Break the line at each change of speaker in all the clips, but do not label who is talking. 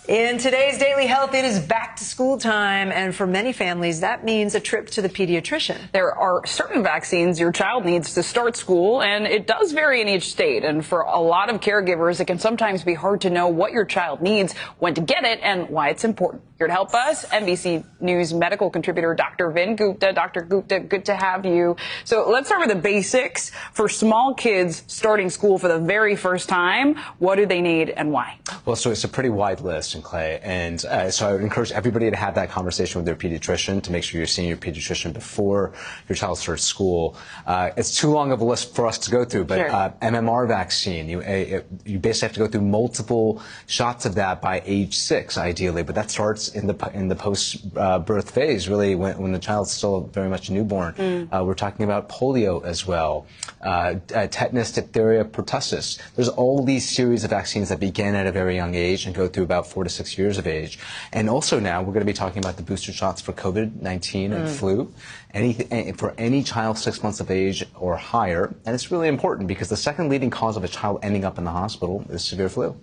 In today's Daily Health, it is back to school time, and for many families, that means a trip to the pediatrician.
There are certain vaccines your child needs to start school, and it does vary in each state. And for a lot of caregivers, it can sometimes be hard to know what your child needs, when to get it, and why it's important. Here to help us, NBC News medical contributor Dr. Vin Gupta. Dr. Gupta, good to have you. So let's start with the basics. For small kids starting school for the very first time, what do they need and why?
Well, so it's a pretty wide list, Clay, and so I would encourage everybody to have that conversation with their pediatrician to make sure you're seeing your pediatrician before your child starts school. It's too long of a list for us to go through, but sure. MMR vaccine, you basically have to go through multiple shots of that by age 6, ideally, but that starts in the post-birth phase, really, when the child's still very much a newborn. We're talking about polio as well, tetanus, diphtheria, pertussis. There's all these series of vaccines that begin at a very young age and go through about 4 to 6 years of age. And also now we're going to be talking about the booster shots for COVID-19 and flu. For any child 6 months of age or higher. And it's really important because the second leading cause of a child ending up in the hospital is severe flu.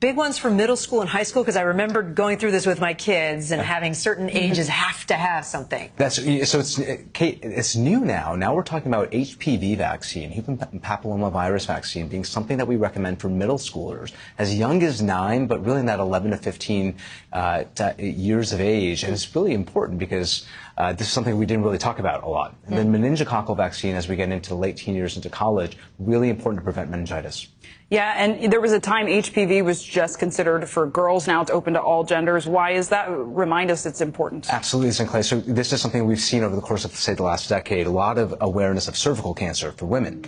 Big ones for middle school and high school, because I remember going through this with my kids and having certain ages have to have something.
It's new now. Now we're talking about HPV vaccine, human papillomavirus vaccine, being something that we recommend for middle schoolers as young as 9, but really in that 11 to 15 years of age. And it's really important because this is something we didn't really talk about a lot. And then meningococcal vaccine, as we get into late teen years into college, really important to prevent meningitis.
Yeah, and there was a time HPV was just considered for girls. Now it's open to all genders. Why is that? Remind us its importance.
Absolutely, Sinclair. So this is something we've seen over the course of, say, the last decade. A lot of awareness of cervical cancer for women,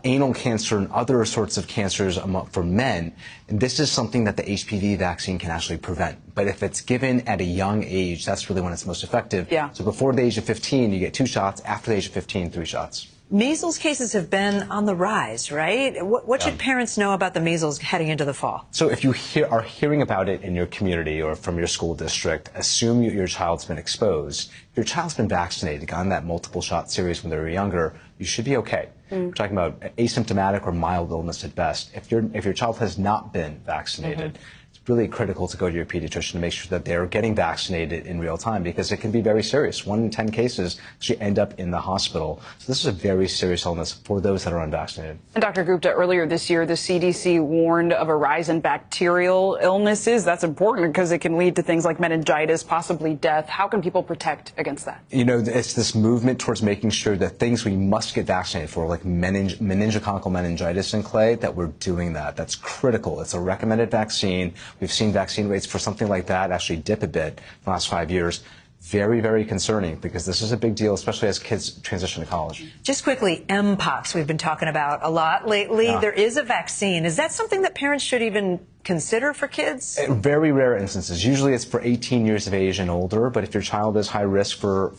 anal cancer and other sorts of cancers for men. And this is something that the HPV vaccine can actually prevent. But if it's given at a young age, that's really when it's most effective.
Yeah.
So before the age of 15, you get 2 shots. After the age of 15, 3 shots.
Measles cases have been on the rise, right? What should parents know about the measles heading into the fall?
So if you are hearing about it in your community or from your school district, assume your child's been exposed. If your child's been vaccinated, gotten that multiple shot series when they were younger, you should be okay. We're talking about asymptomatic or mild illness at best. If your child has not been vaccinated, it's really critical to go to your pediatrician to make sure that they're getting vaccinated in real time, because it can be very serious. 1 in 10 cases actually end up in the hospital. So this is a very serious illness for those that are unvaccinated.
And Dr. Gupta, earlier this year, the CDC warned of a rise in bacterial illnesses. That's important because it can lead to things like meningitis, possibly death. How can people protect against that?
You know, it's this movement towards making sure that things we must get vaccinated for, like meningococcal meningitis and Clay, that we're doing that. That's critical. It's a recommended vaccine. We've seen vaccine rates for something like that actually dip a bit in the last 5 years. Very, very concerning, because this is a big deal, especially as kids transition to college.
Just quickly, mpox we've been talking about a lot lately. There is a vaccine. Is that something that parents should even consider for kids?
Very rare instances. Usually it's for 18 years of age and older, but if your child is high risk for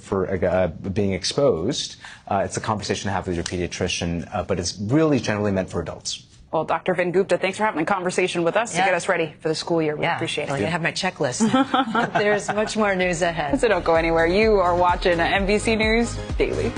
being exposed, it's a conversation to have with your pediatrician, but it's really generally meant for adults.
Well, Dr. Vin Gupta, thanks for having a conversation with us to get us ready for the school year. We appreciate it.
I'm going to have my checklist. There's much more news ahead.
So don't go anywhere. You are watching NBC News Daily.